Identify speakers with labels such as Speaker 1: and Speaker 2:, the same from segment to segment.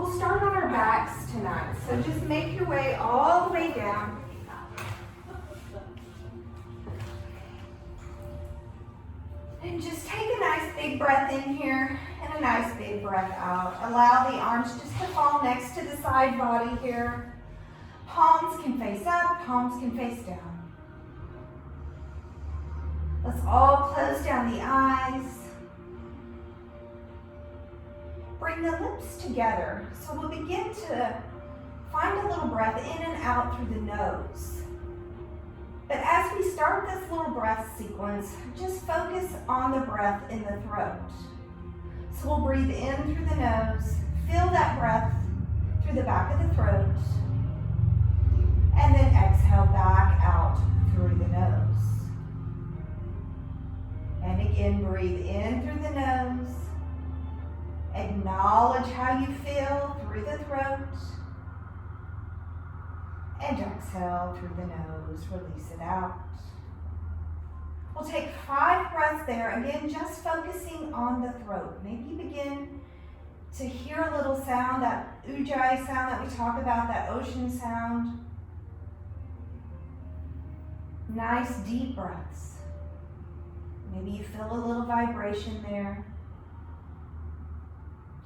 Speaker 1: we'll start on our backs tonight. So just make your way all the way down. And just take a nice big breath in here and a nice big breath out. Allow the arms just to fall next to the side body here. Palms can face up, palms can face down. Let's all close down the eyes. Bring the lips together. So we'll begin to find a little breath in and out through the nose. But as we start this little breath sequence, just focus on the breath in the throat. So we'll breathe in through the nose, feel that breath through the back of the throat, and then exhale back out through the nose. And again, breathe in through the nose. Acknowledge how you feel through the throat. And exhale through the nose, release it out. We'll take 5 breaths there, again, just focusing on the throat. Maybe you begin to hear a little sound, that ujjayi sound that we talk about, that ocean sound. Nice deep breaths. Maybe you feel a little vibration there.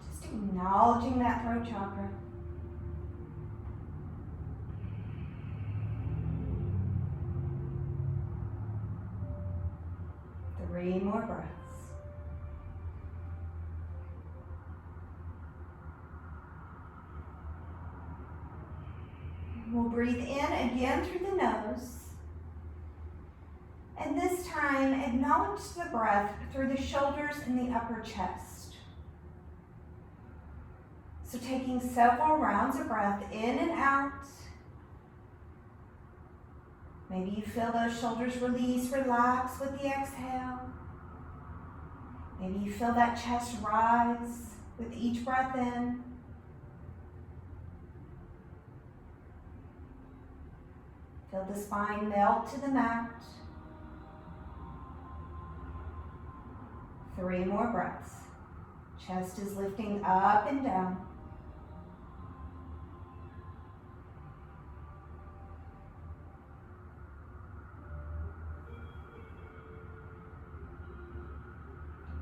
Speaker 1: Just acknowledging that throat chakra. Three more breaths. We'll breathe in again through the nose. And this time, acknowledge the breath through the shoulders and the upper chest. So taking several rounds of breath in and out. Maybe you feel those shoulders release, relax with the exhale. Maybe you feel that chest rise with each breath in. Feel the spine melt to the mat. 3 more breaths. Chest is lifting up and down.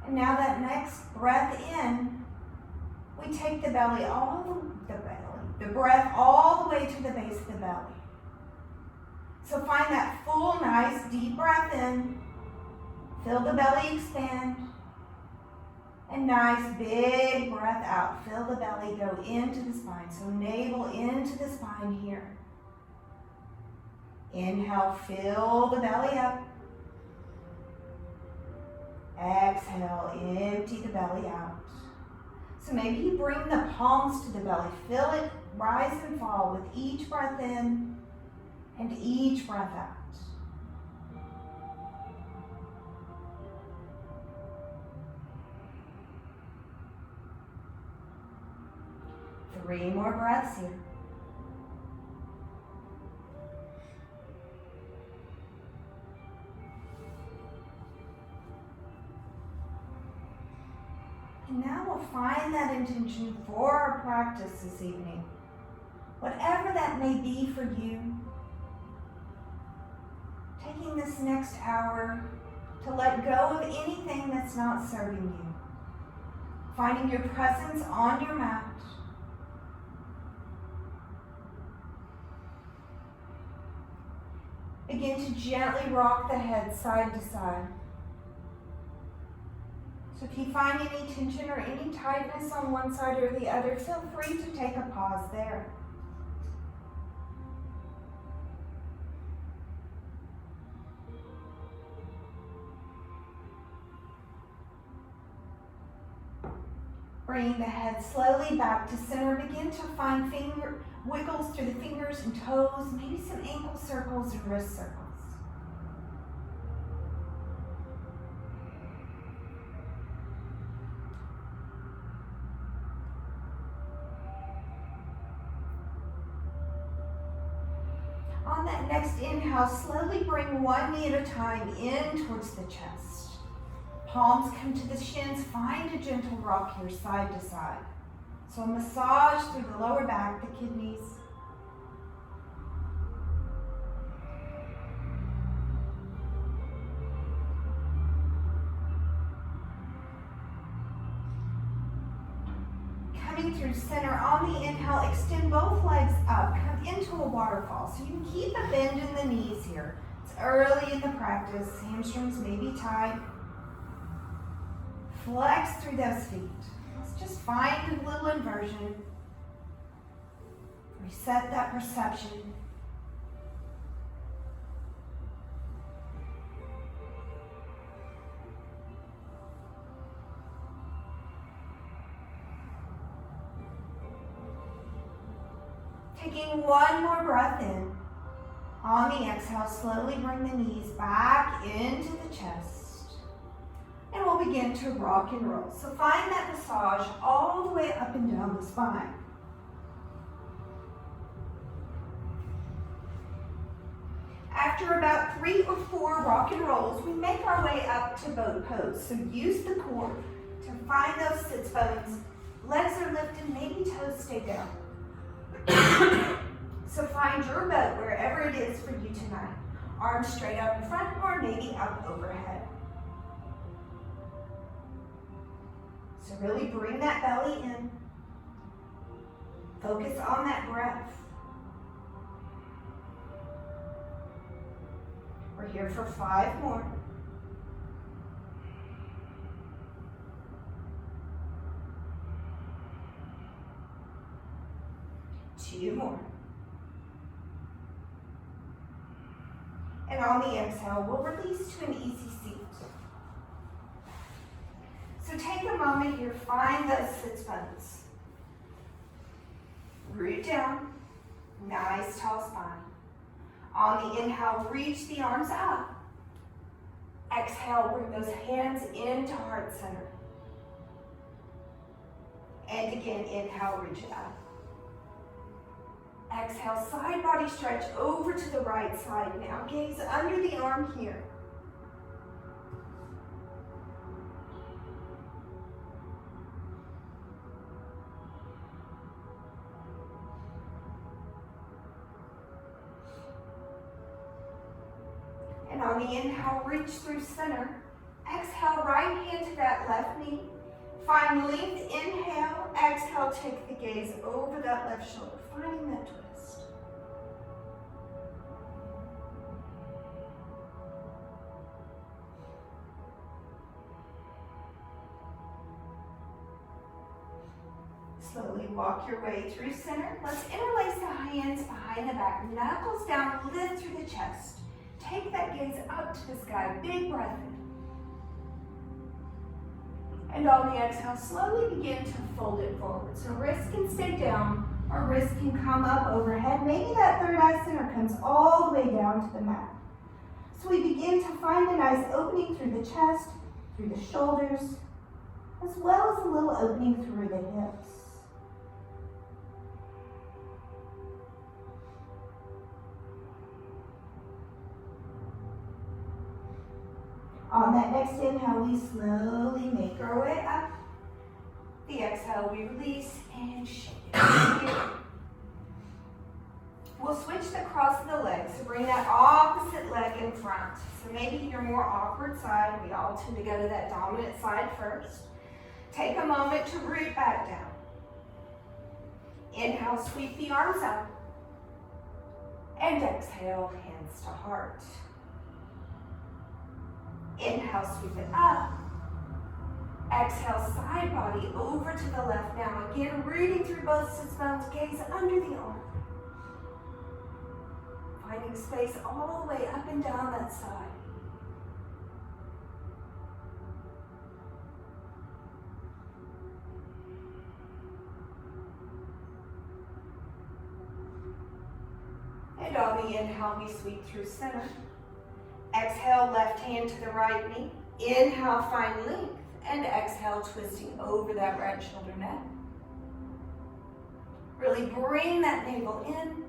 Speaker 1: And now that next breath in, we take the belly the breath all the way to the base of the belly. So find that full, nice, deep breath in. Feel the belly expand. And nice, big breath out. Feel the belly go into the spine. So navel into the spine here. Inhale, fill the belly up. Exhale, empty the belly out. So maybe you bring the palms to the belly. Feel it rise and fall with each breath in and each breath out. Three more breaths here. And now we'll find that intention for our practice this evening. Whatever that may be for you. Taking this next hour to let go of anything that's not serving you. Finding your presence on your mat. Begin to gently rock the head side to side. So if you find any tension or any tightness on one side or the other, feel free to take a pause there. Bringing the head slowly back to center, begin to find wiggles through the fingers and toes, maybe some ankle circles and wrist circles. On that next inhale, slowly bring one knee at a time in towards the chest. Palms come to the shins. Find a gentle rock here, side to side. So a massage through the lower back, the kidneys. Coming through center on the inhale, extend both legs up, come into a waterfall. So you can keep a bend in the knees here. It's early in the practice. Hamstrings may be tight. Flex through those feet. Let's just find a little inversion. Reset that perception. Taking one more breath in. On the exhale, slowly bring the knees back into the chest. And we'll begin to rock and roll. So find that massage all the way up and down the spine. After about 3 or 4 rock and rolls, we make our way up to boat pose. So use the core to find those sits bones. Legs are lifted, maybe toes stay down. So find your boat wherever it is for you tonight. Arms straight up in front or maybe up overhead. So really bring that belly in. Focus on that breath. We're here for 5 more. Two more. And on the exhale, we'll release to an easy seat. So take a moment here, find those sits bones. Root down, nice tall spine. On the inhale, reach the arms up. Exhale, bring those hands into heart center. And again, inhale, reach it up. Exhale, side body stretch over to the right side. Now gaze under the arm here. And on the inhale, reach through center. Exhale, right hand to that left knee. Find length, inhale. Exhale, take the gaze over that left shoulder, finding that twist. Slowly walk your way through center. Let's interlace the hands behind the back. Knuckles down, lift through the chest. Take that gaze up to the sky. Big breath in. And on the exhale, slowly begin to fold it forward. So wrists can stay down or wrists can come up overhead. Maybe that third eye center comes all the way down to the mat. So we begin to find a nice opening through the chest, through the shoulders, as well as a little opening through the hips. On that next inhale, we slowly make our way up. The exhale, we release and shake it. We'll switch the cross of the legs. So bring that opposite leg in front. So maybe your more awkward side. We all tend to go to that dominant side first. Take a moment to root back down. Inhale, sweep the arms up. And exhale, hands to heart. Inhale, sweep it up. Exhale, side body over to the left. Now again, rooting through both sits bones, gaze under the arm. Finding space all the way up and down that side. And on the inhale, we sweep through center. Exhale, left hand to the right knee. Inhale, find length. And exhale, twisting over that right shoulder neck. Really bring that navel in.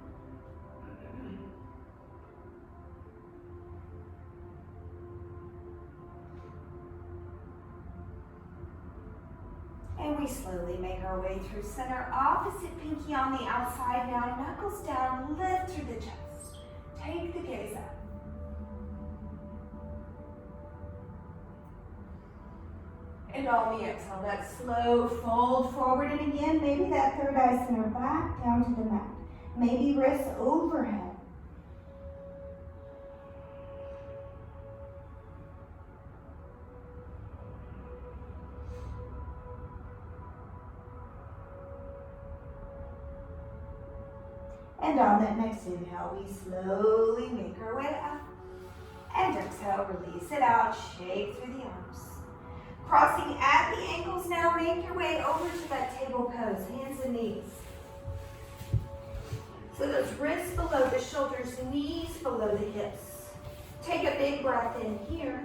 Speaker 1: And we we slowly make our way through center. Opposite pinky on the outside now. Knuckles down, lift through the chest. Take the gaze up. And on the exhale, that slow fold forward. And again, maybe that third eye center back down to the mat. Maybe wrists overhead. And on that next inhale, we slowly make our way up. And exhale, release it out, shake through the arms. Crossing at the ankles now, make your way over to that table pose, hands and knees. So those wrists below the shoulders, knees below the hips. Take a big breath in here,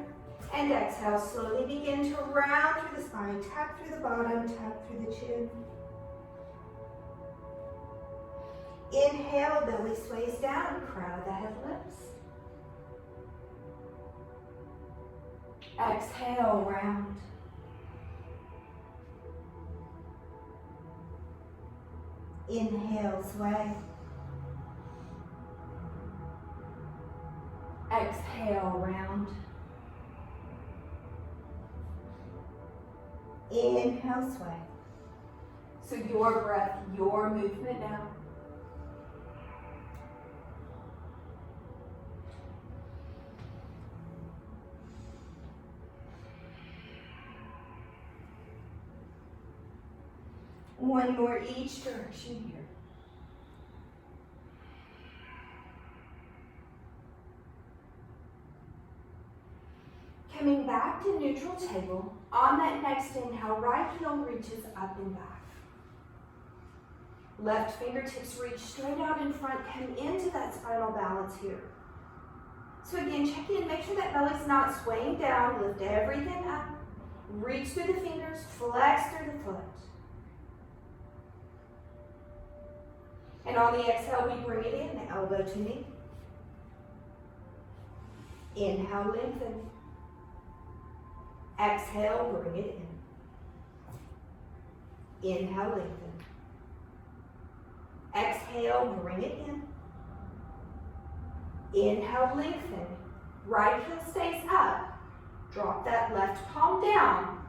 Speaker 1: and exhale, slowly begin to round through the spine, tap through the bottom, tap through the chin. Inhale, belly sways down, crown of the head lifts. Exhale, round. Inhale, sway. Exhale, round. Inhale, sway. So your breath, your movement now. One more each direction here. Coming back to neutral table, on that next inhale, right heel reaches up and back. Left fingertips reach straight out in front, come into that spinal balance here. So again, check in, make sure that belly's not swaying down, lift everything up, reach through the fingers, flex through the foot. And on the exhale, we bring it in, elbow to knee. Inhale, lengthen. Exhale, bring it in. Inhale, lengthen. Exhale, bring it in. Inhale, lengthen. Right heel stays up. Drop that left palm down.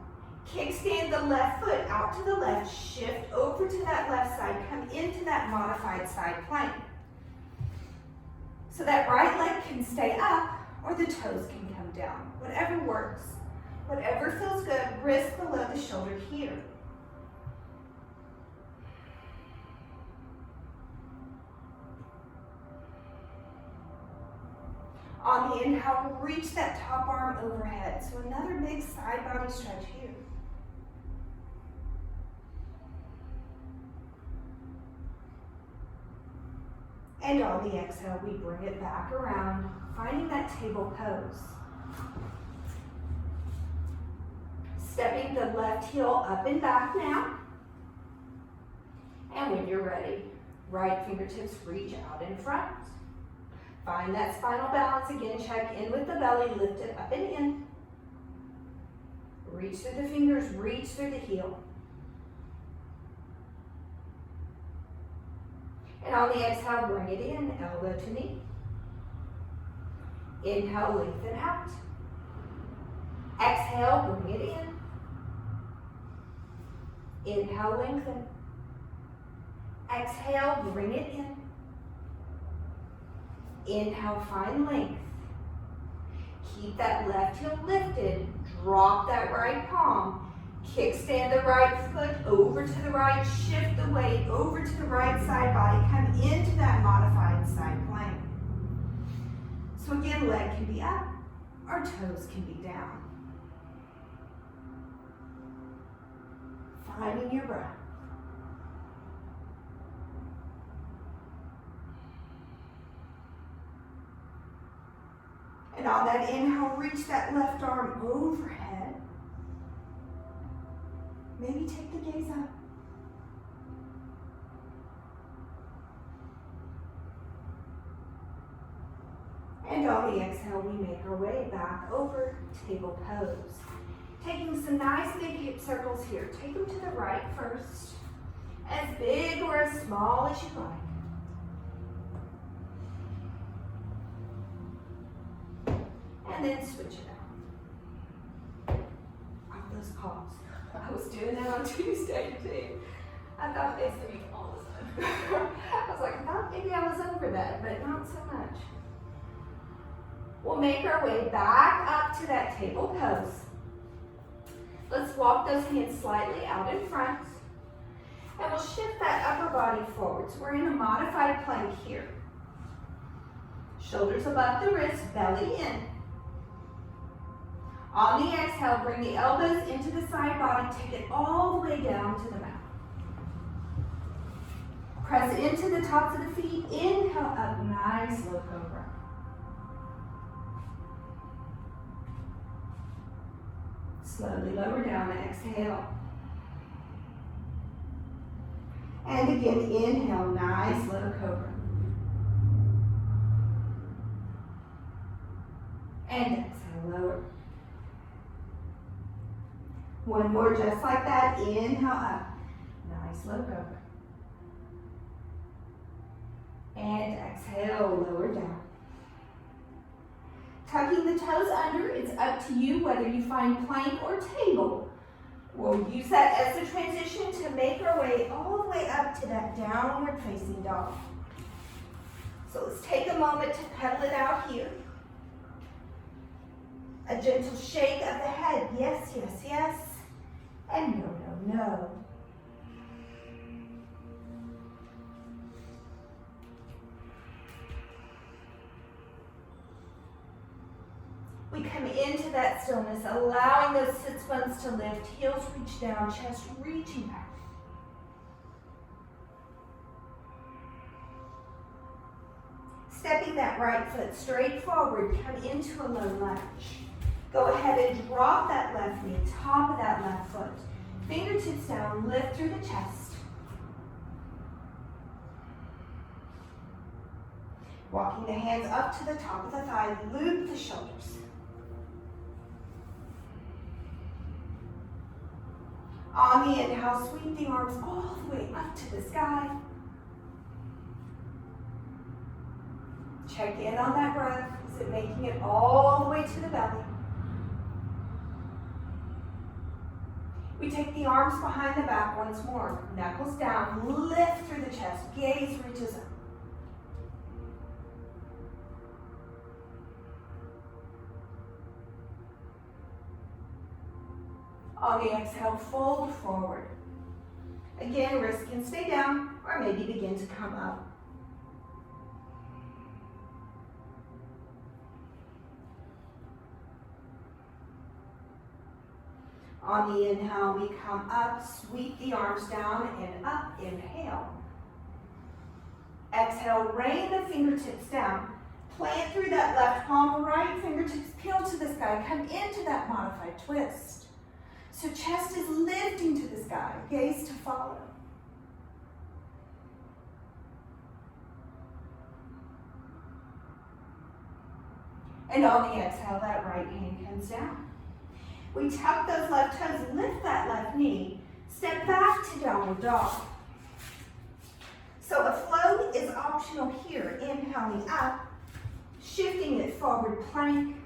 Speaker 1: Kickstand the left foot out to the left. Shift over to that left side. Come into that modified side plank. So that right leg can stay up or the toes can come down. Whatever works. Whatever feels good, wrist below the shoulder here. On the inhale, reach that top arm overhead. So another big side body stretch here. And on the exhale, we bring it back around, finding that table pose. Stepping the left heel up and back now. And when you're ready, right fingertips reach out in front. Find that spinal balance again, check in with the belly, lift it up and in. Reach through the fingers, reach through the heel. And on the exhale, bring it in, elbow to knee. Inhale, lengthen out. Exhale, bring it in. Inhale, lengthen. Exhale, bring it in. Inhale, find length. Keep that left heel lifted. Drop that right palm. Kickstand the right foot over to the right. Shift the weight over to the right side body. Come into that modified side plank. So again, leg can be up or toes can be down. Finding your breath. And on that inhale, reach that left arm overhead. Maybe take the gaze up. And on the exhale, we make our way back over table pose. Taking some nice big hip circles here. Take them to the right first. As big or as small as you like. And then switch it out. All those calls. I was doing that on Tuesday too. I thought this would be all the time. I was like, I thought maybe I was over that, but not so much. We'll make our way back up to that table pose. Let's walk those hands slightly out in front. And we'll shift that upper body forward. So we're in a modified plank here. Shoulders above the wrist, belly in. On the exhale, bring the elbows into the side body. Take it all the way down to the mat. Press into the tops of the feet. Inhale up, nice low cobra. Slowly lower down, exhale. And again, inhale, nice low cobra. And exhale, lower. One more just like that, inhale up, nice low cobra. And exhale, lower down. Tucking the toes under, it's up to you whether you find plank or table. We'll use that as the transition to make our way all the way up to that downward facing dog. So let's take a moment to pedal it out here. A gentle shake of the head, yes, yes, yes, and no, no, no. We come into that stillness, allowing those sits bones to lift, heels reach down, chest reaching back. Stepping that right foot straight forward, come into a low lunge. Go ahead and drop that left knee, top of that left foot. Fingertips down, lift through the chest. Walking the hands up to the top of the thigh, loop the shoulders. On the inhale, sweep the arms all the way up to the sky. Check in on that breath. Is it making it all the way to the belly? We take the arms behind the back once more. Knuckles down, lift through the chest, gaze reaches up. On the exhale, fold forward. Again, wrists can stay down or maybe begin to come up. On the inhale, we come up, sweep the arms down and up, inhale. Exhale, rain the fingertips down. Plant through that left palm, right fingertips peel to the sky. Come into that modified twist. So chest is lifting to the sky, gaze to follow. And on the exhale, that right hand comes down. We tuck those left toes, lift that left knee, step back to downward dog. So the flow is optional here. Inhaling up, shifting it forward plank.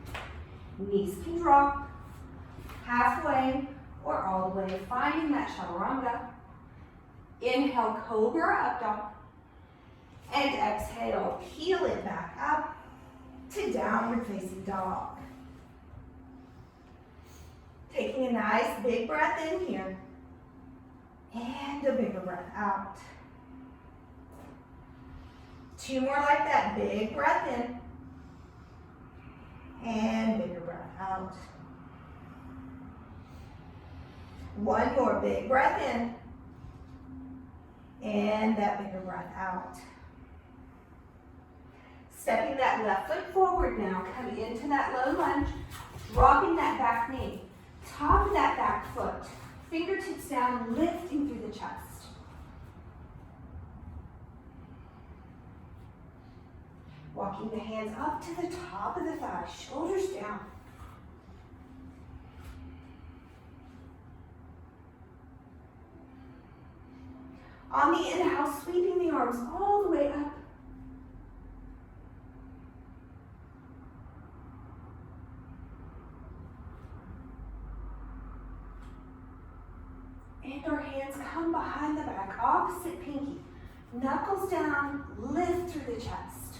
Speaker 1: Knees can drop, halfway or all the way, finding that chaturanga. Inhale, cobra up dog. And exhale, peel it back up to downward facing dog. Taking a nice big breath in here. And a bigger breath out. Two more like that. Big breath in. And bigger breath out. One more big breath in. And that bigger breath out. Stepping that left foot forward now. Coming into that low lunge. Dropping that back knee. Top of that back foot. Fingertips down, lifting through the chest. Walking the hands up to the top of the thigh, shoulders down. On the inhale, sweeping the arms all the way up. And our hands come behind the back, opposite pinky. Knuckles down, lift through the chest.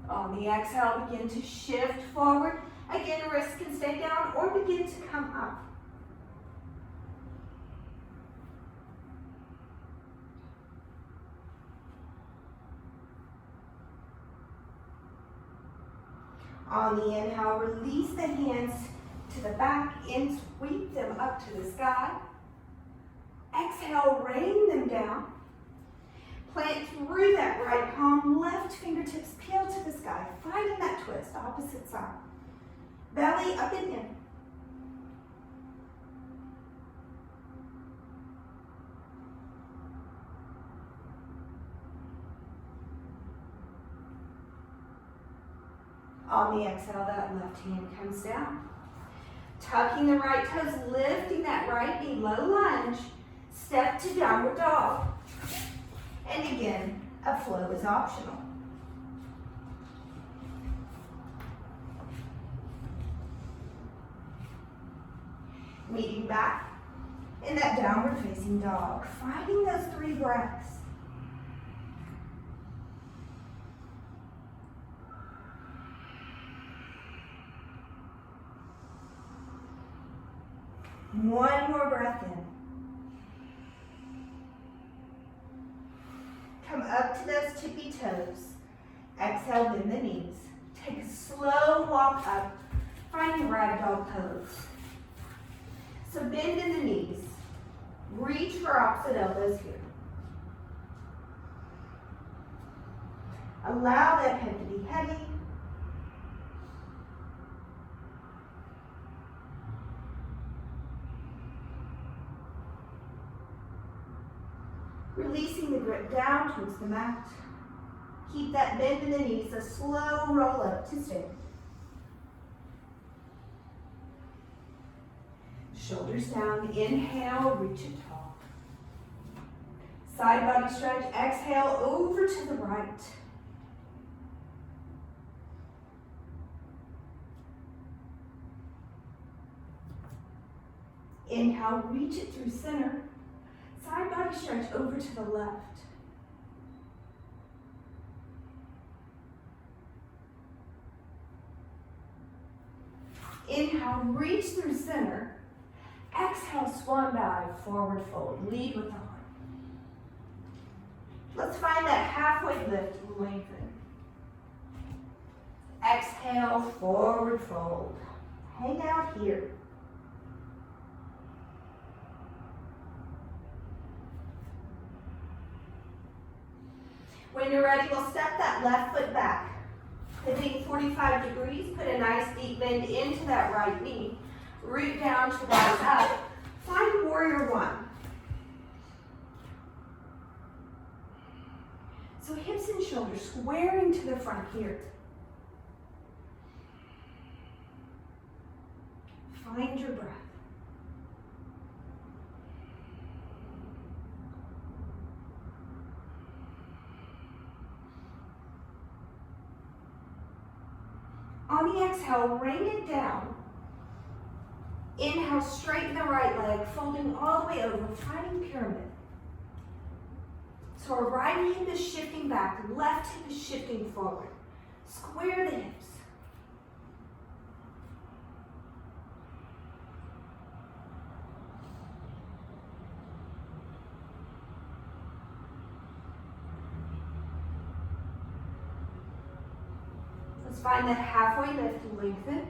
Speaker 1: On the exhale, begin to shift forward. Again, wrists can stay down or begin to come up. On the inhale, release the hands to the back and sweep them up to the sky. Exhale, rain them down. Plant through that right palm, left fingertips peel to the sky, finding that twist, opposite side. Belly up and in. On the exhale, that left hand comes down. Tucking the right toes, lifting that right knee, low lunge, step to downward dog. And again, a flow is optional. Meeting back in that downward facing dog, finding those 3 breaths. One more breath in. Come up to those tippy toes. Exhale, bend the knees. Take a slow walk up, finding ragdoll pose. So bend in the knees. Reach for opposite elbows here. Allow that head to be heavy. Releasing the grip down towards the mat. Keep that bend in the knees, a slow roll up to stand. Shoulders down, inhale, reach it tall. Side body stretch, exhale over to the right. Inhale, reach it through center. Side body stretch over to the left. Inhale, reach through center. Exhale, swan dive, forward fold. Lead with the heart. Let's find that halfway lift, lengthen. Exhale, forward fold. Hang out here. When you're ready, we'll step that left foot back. Pivoting 45 degrees, put a nice deep bend into that right knee. Root down to rise up. Find warrior 1. So hips and shoulders squaring to the front here. Find your breath. On the exhale, rain it down. Inhale, straighten the right leg, folding all the way over, finding pyramid. So our right hip is shifting back, left hip is shifting forward. Square the hips. Let's find that halfway lift, lengthen.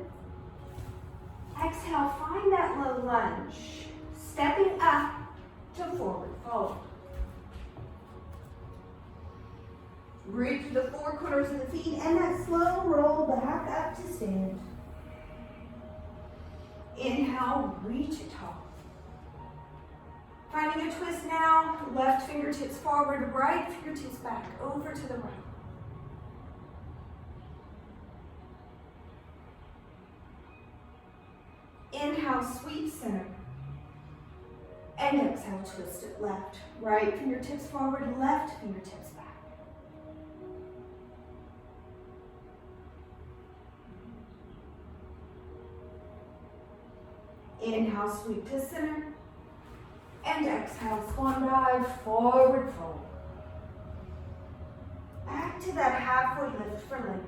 Speaker 1: Exhale, find that low lunge. Stepping up to forward fold. Root through the 4 corners of the feet and that slow roll back up to stand. Inhale, reach it tall. Finding a twist now, left fingertips forward, right fingertips back, over to the right. Inhale, sweep center. And exhale, twist it left. Right fingertips forward, left fingertips back. Inhale, sweep to center. And exhale, swan dive, forward fold. Back to that halfway lift for length.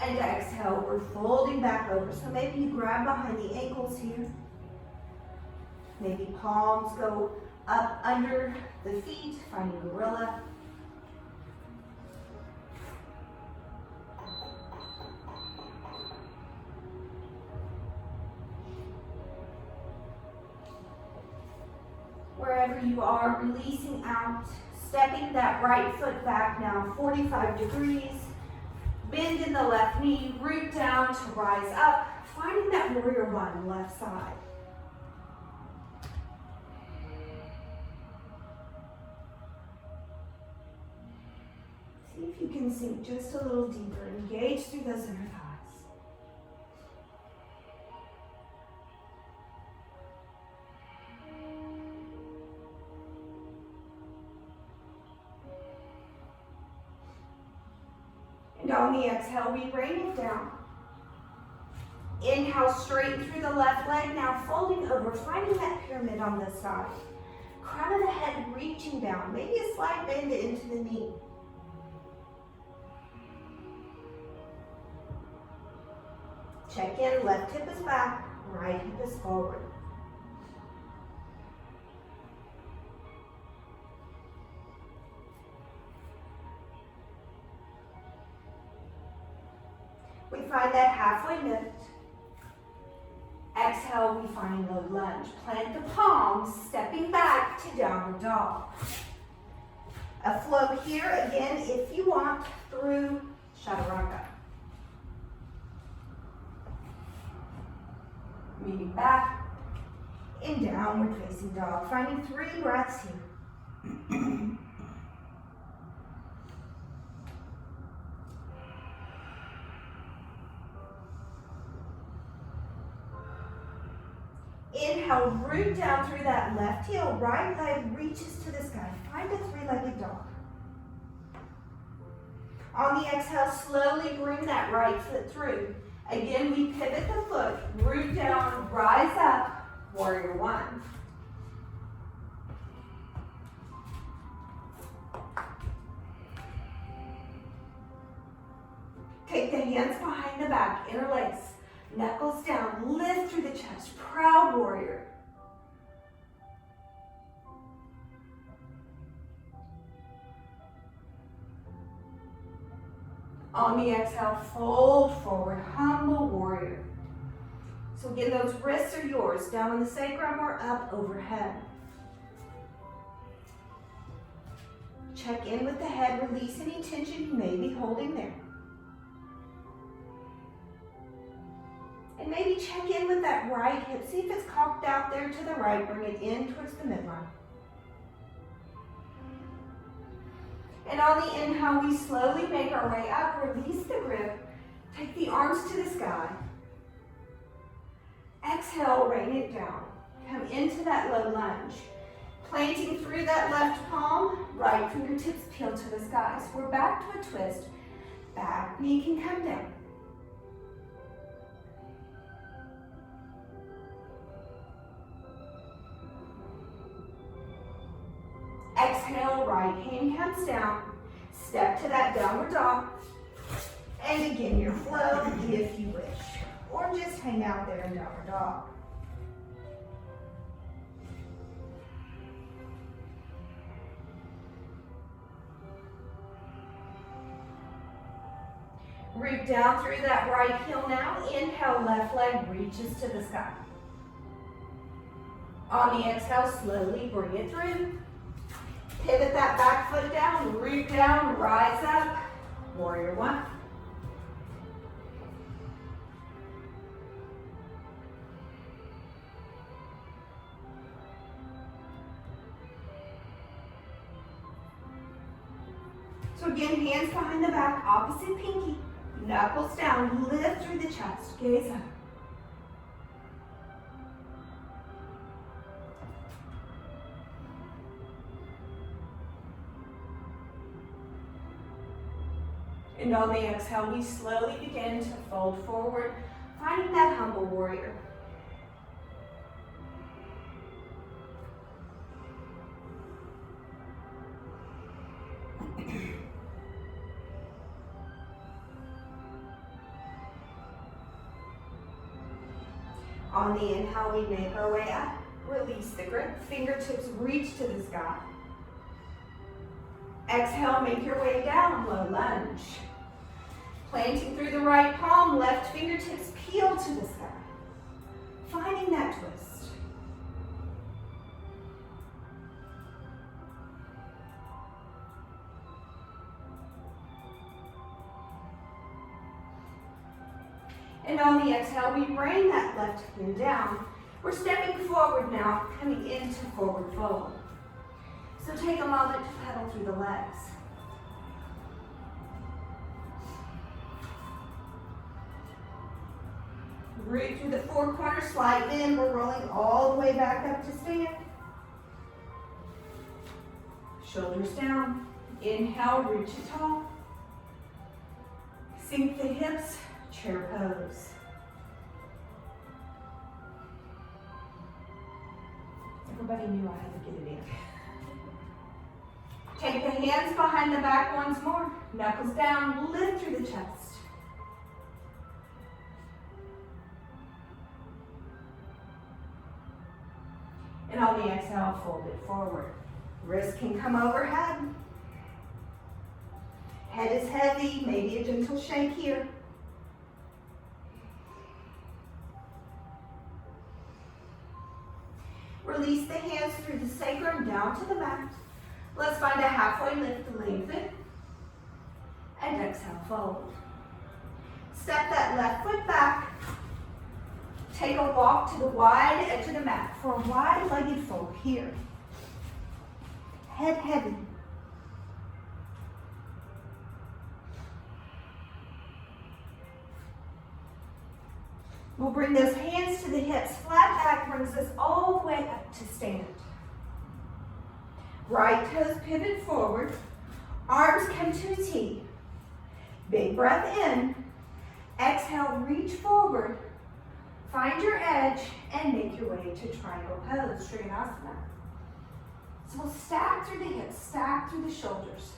Speaker 1: And exhale, we're folding back over. So maybe you grab behind the ankles here. Maybe palms go up under the feet, finding gorilla. Wherever you are, releasing out, stepping that right foot back now, 45 degrees. Bend in the left knee, root down to rise up, finding that warrior one, left side. See if you can sink just a little deeper, engage through those inner thighs. And on the exhale, we rain it down. Inhale, straighten through the left leg. Now folding over, finding that pyramid on this side. Crown of the head reaching down. Maybe a slight bend into the knee. Check in, left hip is back, right hip is forward. We find that halfway lift. Exhale, we find low lunge. Plant the palms, stepping back to downward dog. A flow here, again, if you want, through chaturanga. Moving back in downward facing dog. Finding 3 breaths here. Inhale, root down through that left heel. Right leg reaches to the sky. Find a 3-legged dog. On the exhale, slowly bring that right foot through. Again, we pivot the foot, root down, rise up, warrior one. Take the hands behind the back, interlace. Knuckles down, lift through the chest, proud warrior. On the exhale, fold forward, humble warrior. So again, those wrists are yours, down on the sacrum or up overhead. Check in with the head, release any tension you may be holding there. And maybe check in with that right hip. See if it's cocked out there to the right. Bring it in towards the midline. And on the inhale, we slowly make our way up. Release the grip. Take the arms to the sky. Exhale, rain it down. Come into that low lunge. Planting through that left palm, right fingertips peel to the sky. So we're back to a twist. Back knee can come down. Exhale, right hand comes down. Step to that downward dog. And again, your flow if you wish. Or just hang out there in downward dog. Root down through that right heel now. Inhale, left leg reaches to the sky. On the exhale, slowly bring it through. Pivot that back foot down, root down, rise up, warrior one. So again, hands behind the back, opposite pinky, knuckles down, lift through the chest, gaze up. And on the exhale, we slowly begin to fold forward, finding that humble warrior. On the inhale, we make our way up. Release the grip. Fingertips reach to the sky. Exhale, make your way down, low lunge. Planting through the right palm, left fingertips peel to the sky. Finding that twist. And on the exhale, we bring that left hand down. We're stepping forward now, coming into forward fold. So take a moment to pedal through the legs. Root through the four corners, slide in. We're rolling all the way back up to stand. Shoulders down. Inhale, reach it tall. Sink the hips, chair pose. Everybody knew I had to get it in. Take the hands behind the back once more. Knuckles down, lift through the chest. And on the exhale, fold it forward. Wrist can come overhead. Head is heavy, maybe a gentle shake here. Release the hands through the sacrum down to the mat. Let's find a halfway lift to lengthen. And exhale, fold. Step that left foot back. Take a walk to the wide edge of the mat for a wide-legged fold here. Head heavy. We'll bring those hands to the hips. Flat back brings us all the way up to stand. Right toes pivot forward. Arms come to a T. Big breath in. Exhale, reach forward. Find your edge and make your way to triangle pose, Trikonasana. So we'll stack through the hips, stack through the shoulders.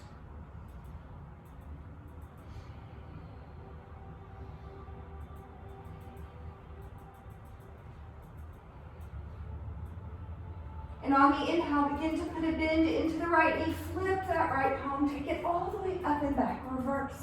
Speaker 1: And on the inhale, begin to put a bend into the right knee. Flip that right palm, take it all the way up and back, reverse.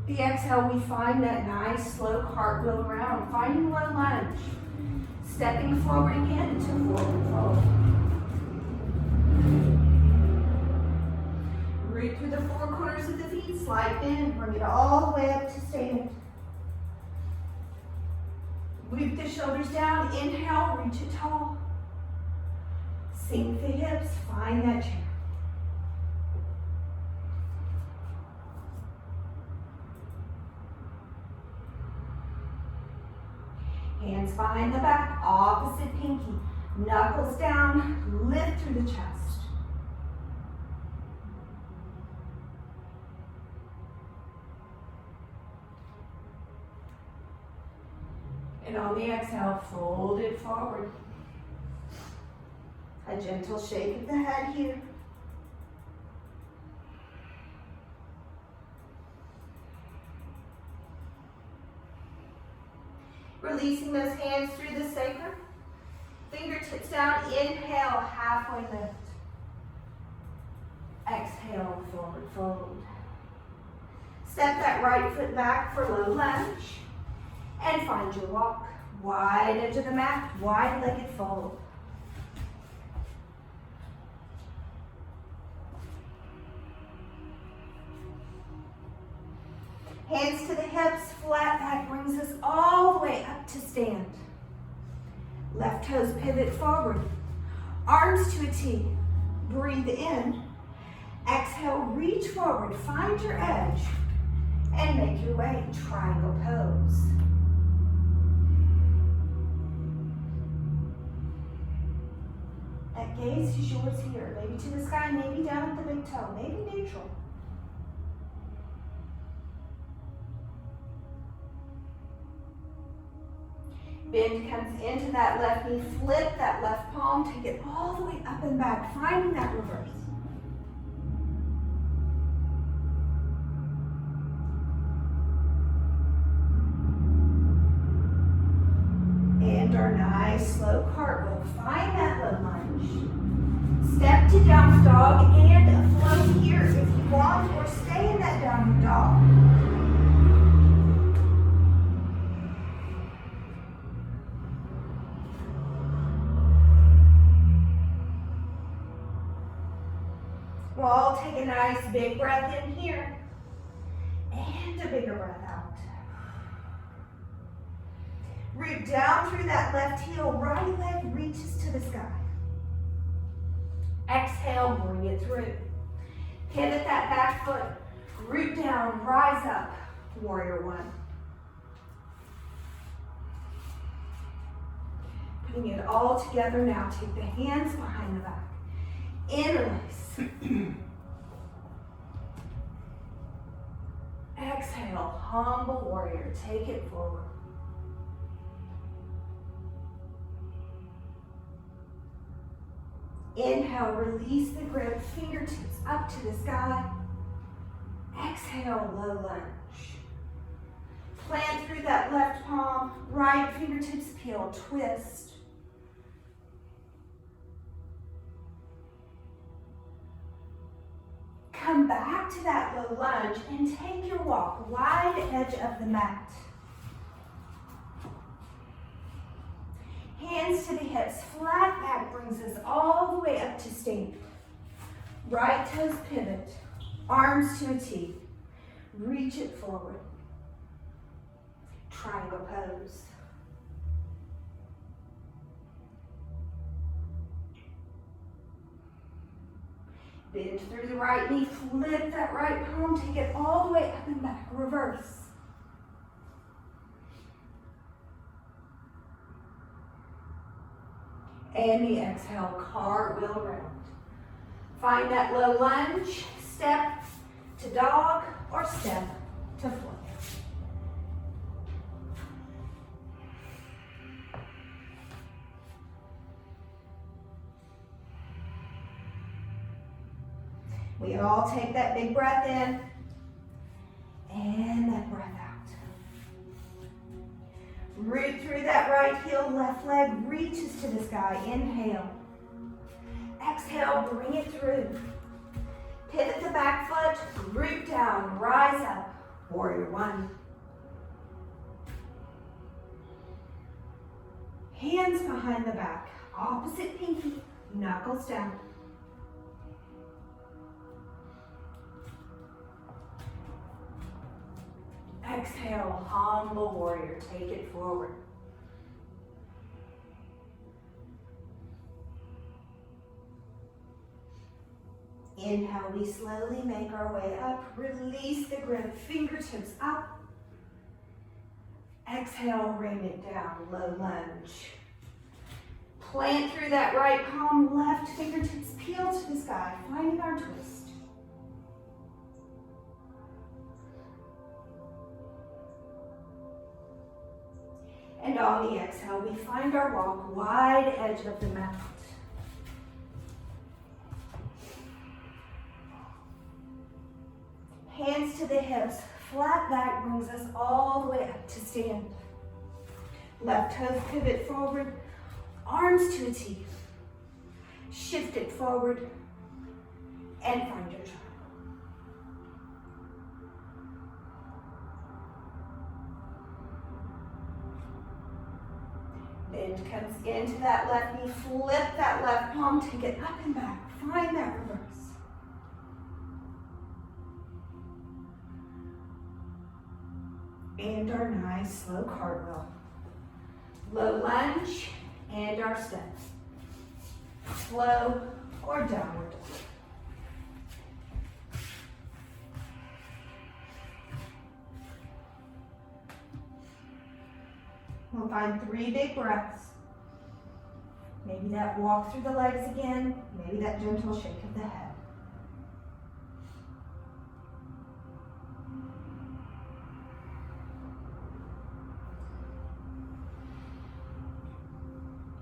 Speaker 1: The exhale, we find that nice slow cartwheel around, finding low lunge. Stepping forward again to forward fold. Root through the four corners of the feet, slide in, bring it all the way up to stand. Loop the shoulders down, inhale, reach it tall. Sink the hips, find that chair. Hands behind the back, opposite pinky. Knuckles down, lift through the chest. And on the exhale, fold it forward. A gentle shake of the head here. Releasing those hands through the sacrum. Fingertips down, inhale, halfway lift. Exhale, forward fold. Step that right foot back for low lunge. And find your walk. Wide edge of the mat, wide-legged fold. Hands to the hips, flat back brings us all the way up to stand. Left toes pivot forward. Arms to a T. Breathe in. Exhale, reach forward, find your edge, and make your way, triangle pose. That gaze is yours here. Maybe to the sky, maybe down at the big toe, maybe neutral. Bend comes into that left knee, flip that left palm, take it all the way up and back, finding that reverse. And our nice slow cartwheel. Find that low lunge. Step to downward dog and a flow here if you want, or stay in that downward dog. We'll all take a nice big breath in here and a bigger breath out. Root down through that left heel, right leg reaches to the sky. Exhale, bring it through. Pivot that back foot, root down, rise up, warrior one. Putting it all together now, take the hands behind the back. Interlace. Exhale, humble warrior, take it forward. Inhale, release the grip, fingertips up to the sky. Exhale, low lunge. Plant through that left palm, right fingertips peel, twist. Come back to that low lunge and take your walk, wide edge of the mat. Hands to the hips, flat back brings us all the way up to stand. Right toes pivot, arms to a T. Reach it forward. Triangle pose. Bend through the right knee, flip that right palm, take it all the way up and back, reverse. And the exhale, cartwheel round. Find that low lunge, step to dog or step to float. We all take that big breath in and that breath out. Root through that right heel, left leg reaches to the sky. Inhale. Exhale, bring it through. Pivot the back foot, root down, rise up. Warrior one. Hands behind the back, opposite pinky, knuckles down. Exhale, humble warrior, take it forward. Inhale, we slowly make our way up. Release the grip, fingertips up. Exhale, rain it down, low lunge. Plant through that right palm, left fingertips peel to the sky, finding our twist. And on the exhale, we find our walk, wide edge of the mat. Hands to the hips, flat back brings us all the way up to stand. Left toes pivot forward, arms to a T. Shift it forward and find your triangle. Bend comes into that left knee, flip that left palm, take it up and back, find that reverse. And our nice slow cartwheel. Low lunge and our step. Slow or downward dog. We'll find 3 big breaths. Maybe Maybe that walk through the legs again, maybe that gentle shake of the head.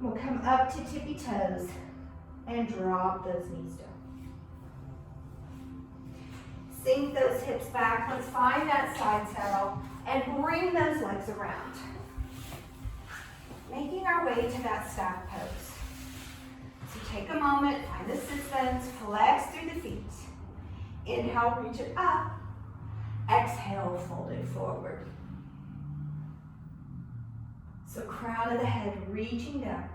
Speaker 1: We'll come up to tippy toes and drop those knees down. Sink those hips back. Let's find that side saddle and bring those legs around. Making our way to that staff pose. So take a moment, find the sit bones, flex through the feet. Inhale, reach it up. Exhale, fold it forward. So crown of the head reaching down.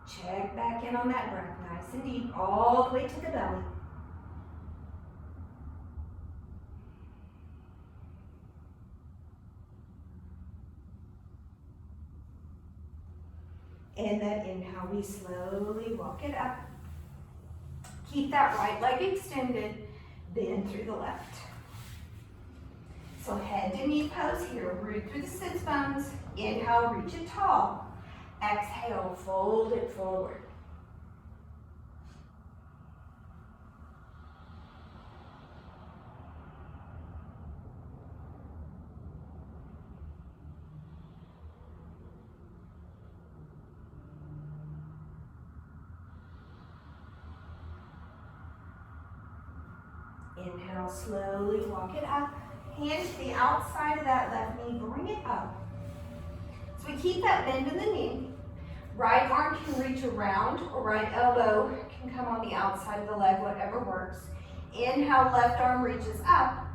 Speaker 1: Check back in on that breath, nice and deep, all the way to the belly. In that inhale, we slowly walk it up. Keep that right leg extended, bend through the left. So head to knee pose here, root through the sits bones. Inhale, reach it tall. Exhale, fold it forward. Inhale, slowly walk it up. Hand to the outside of that left knee, bring it up. So we keep that bend in the knee. Right arm can reach around, or right elbow can come on the outside of the leg, whatever works. Inhale, left arm reaches up,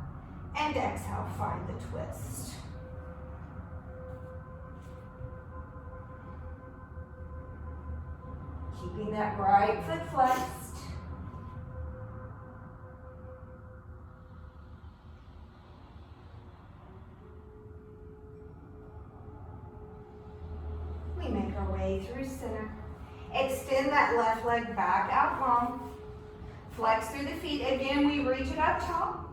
Speaker 1: and exhale, find the twist. Keeping that right foot flexed. Make our way through center. Extend that left leg back out long. Flex through the feet. Again, we reach it up top.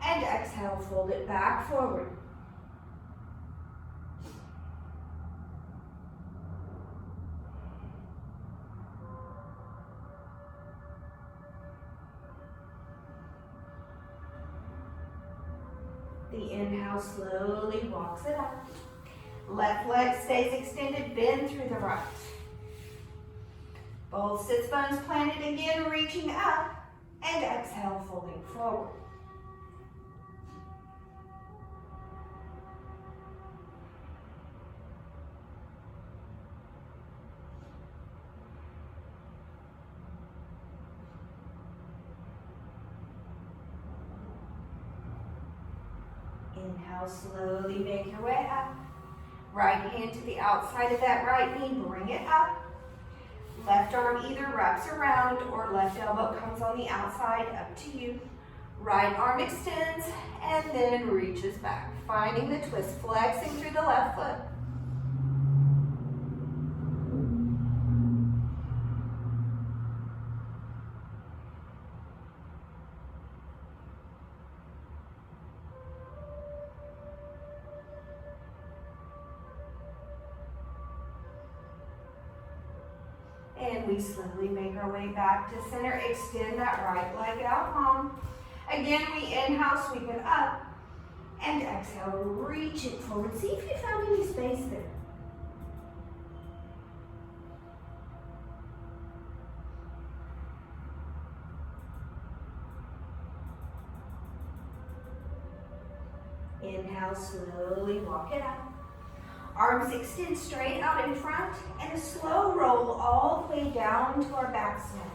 Speaker 1: And exhale, fold it back forward. The inhale slowly walks it up. Left leg stays extended, bend through the right. Both sits bones planted again, reaching up, and exhale, folding forward. Inhale, slowly make your way up. Right hand to the outside of that right knee, bring it up. Left arm either wraps around or left elbow comes on the outside, up to you. Right arm extends and then reaches back, finding the twist, flexing through the left foot. And we slowly make our way back to center. Extend that right leg out long. Again, we inhale, sweep it up. And exhale, reach it forward. See if you found any space there. Inhale, slowly walk it up. Arms extend straight out in front and a slow roll all the way down to our back snap.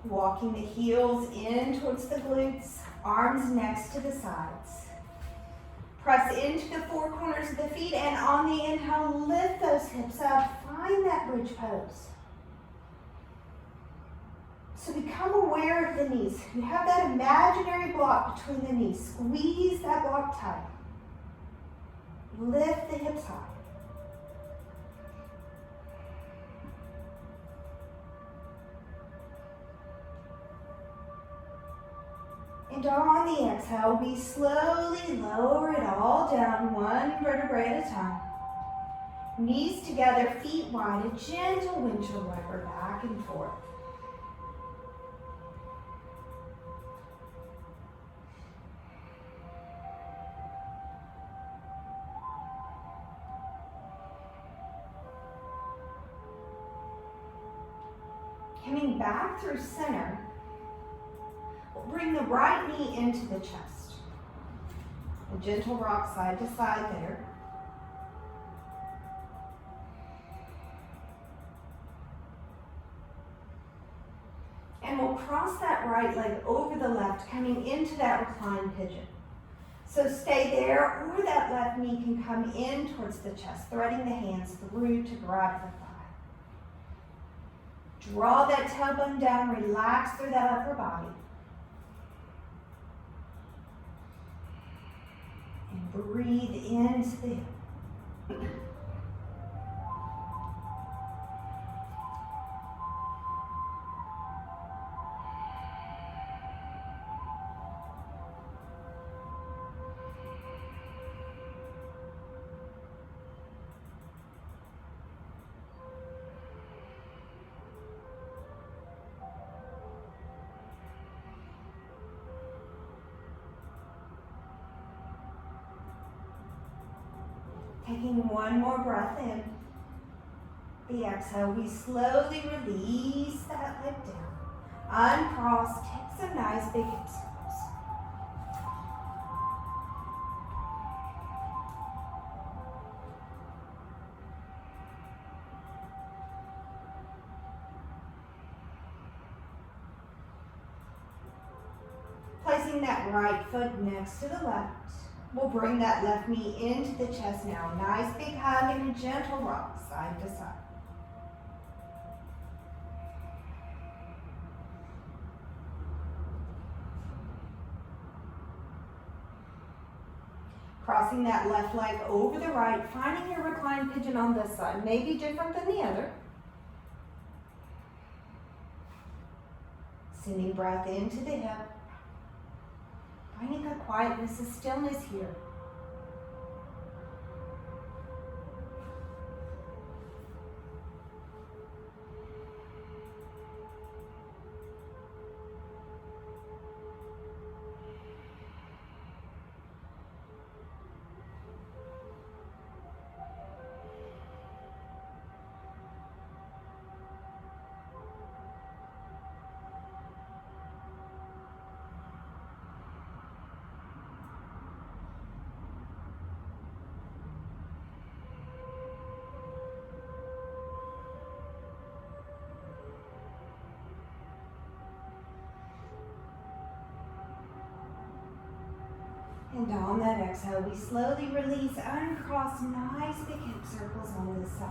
Speaker 1: Walking the heels in towards the glutes, arms next to the sides. Press into the four corners of the feet and on the inhale, lift those hips up. Find that bridge pose. So become aware of the knees. You have that imaginary block between the knees. Squeeze that block tight. Lift the hips high. And on the exhale, we slowly lower it all down, one vertebrae at a time. Knees together, feet wide, a gentle windshield wiper back and forth. Coming back through center, we'll bring the right knee into the chest. A gentle rock side to side there. And we'll cross that right leg over the left, coming into that reclined pigeon. So stay there, or that left knee can come in towards the chest, threading the hands through to grab the thigh. Draw that tailbone down, relax through that upper body. And breathe into the hip. Taking one more breath in. The exhale, we slowly release that leg down. Uncross, take some nice big hip circles. Placing that right foot next to the left. We'll bring that left knee into the chest now. Nice big hug and a gentle rock side to side. Crossing that left leg over the right, finding your reclined pigeon on this side. May be different than the other. Sending breath into the hip. Finding a quietness, a stillness here. And on that exhale, we slowly release, uncross, nice big hip circles on the side.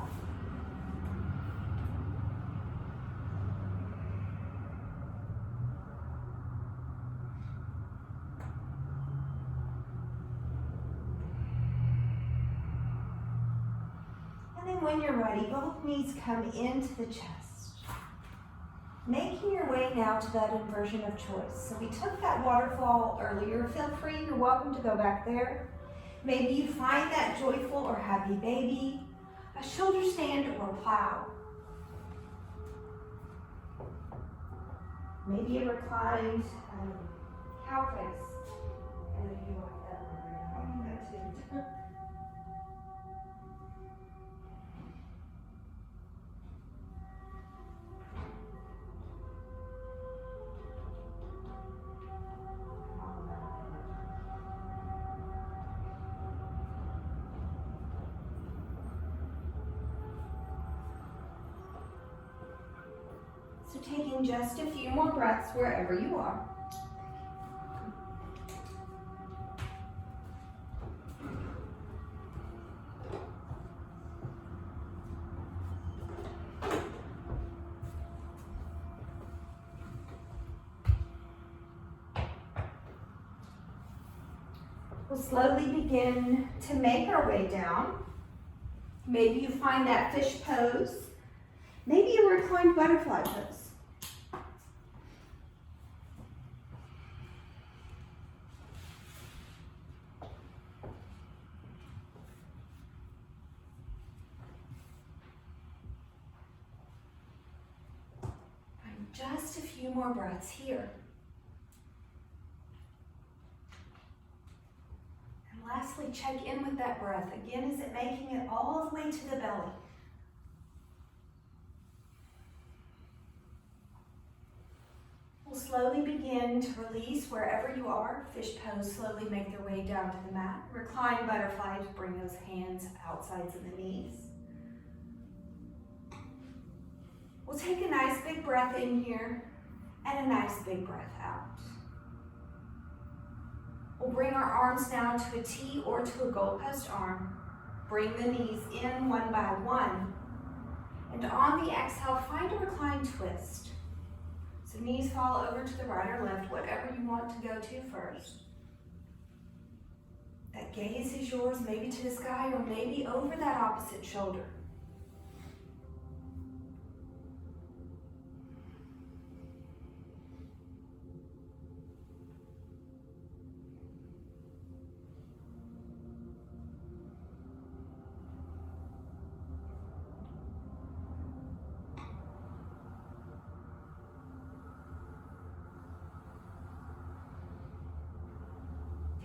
Speaker 1: And then when you're ready, both knees come into the chest. Making your way now to that inversion of choice. So we took that waterfall earlier. Feel free, you're welcome to go back there. Maybe you find that joyful or happy baby, a shoulder stand or a plow. Maybe a reclined cow face. And if you like that, I like that too. So taking just a few more breaths wherever you are. We'll slowly begin to make our way down. Maybe you find that fish pose. Maybe a reclined butterfly pose. Just a few more breaths here. And lastly, check in with that breath. Again, is it making it all the way to the belly? We'll slowly begin to release wherever you are. Fish pose, slowly make their way down to the mat. Recline butterflies, bring those hands outsides of the knees. We'll take a nice big breath in here and a nice big breath out. We'll bring our arms now to a T or to a goalpost arm. Bring the knees in one by one. And on the exhale, find a reclined twist. So knees fall over to the right or left, whatever you want to go to first. That gaze is yours, maybe to the sky or maybe over that opposite shoulder.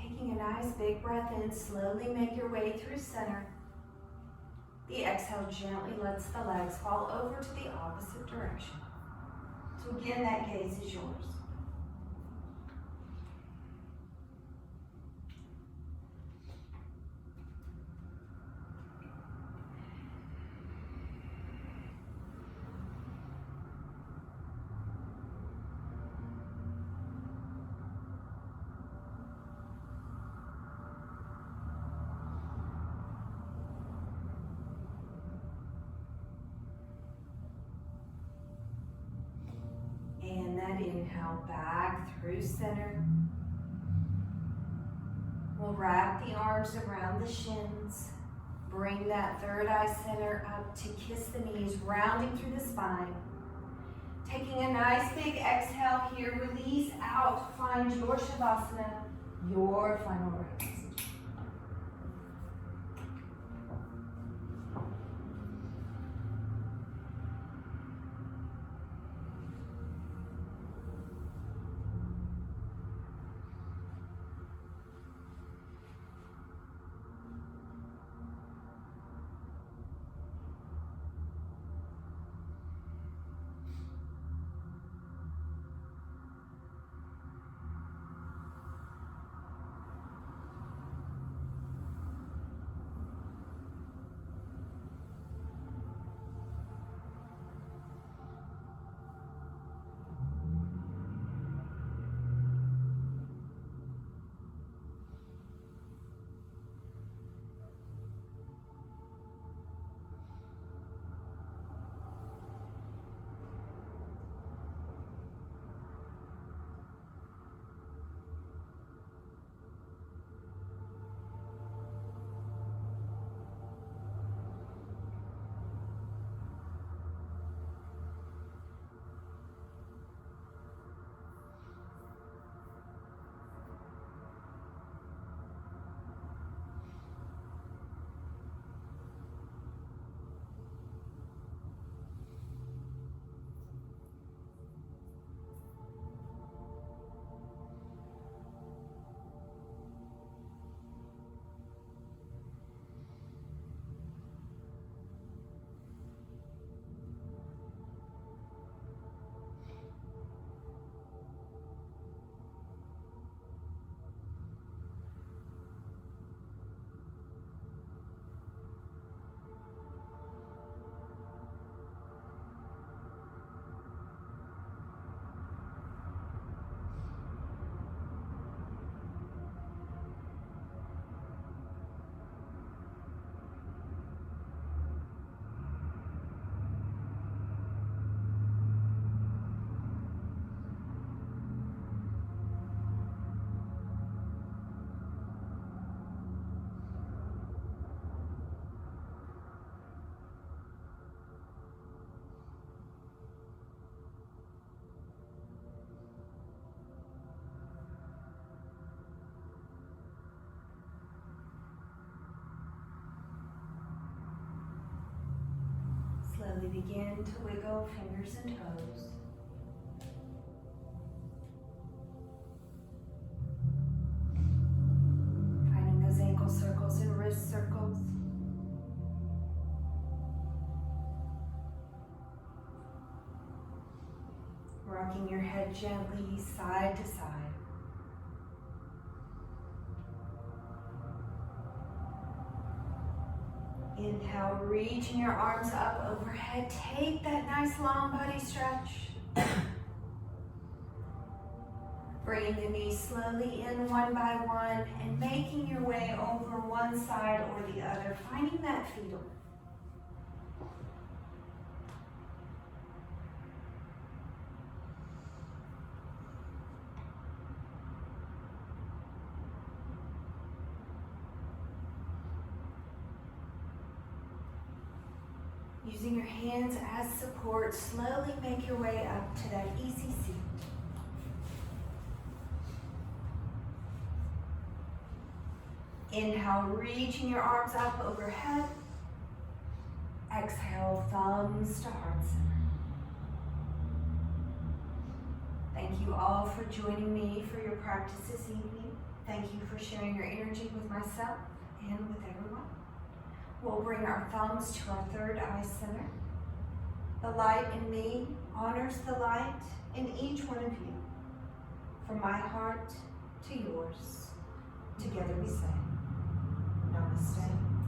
Speaker 1: Taking a nice big breath in, slowly make your way through center. The exhale gently lets the legs fall over to the opposite direction. So again, that gaze is yours. Inhale back through center. We'll wrap the arms around the shins. Bring that third eye center up to kiss the knees, rounding through the spine. Taking a nice big exhale here, release out, find your Shavasana, your final rest. Slowly begin to wiggle fingers and toes. Rocking your head gently side to side. Inhale, reaching your arms up overhead. Take that nice long body stretch. Bringing the knees slowly in one by one and making your way over one side or the other, finding that fetal. Using your hands as support, slowly make your way up to that easy seat. Inhale, reaching your arms up overhead. Exhale, thumbs to heart center. Thank you all for joining me for your practice this evening. Thank you for sharing your energy with myself and with everyone. We'll bring our thumbs to our third eye center. The light in me honors the light in each one of you. From my heart to yours, together we say, Namaste.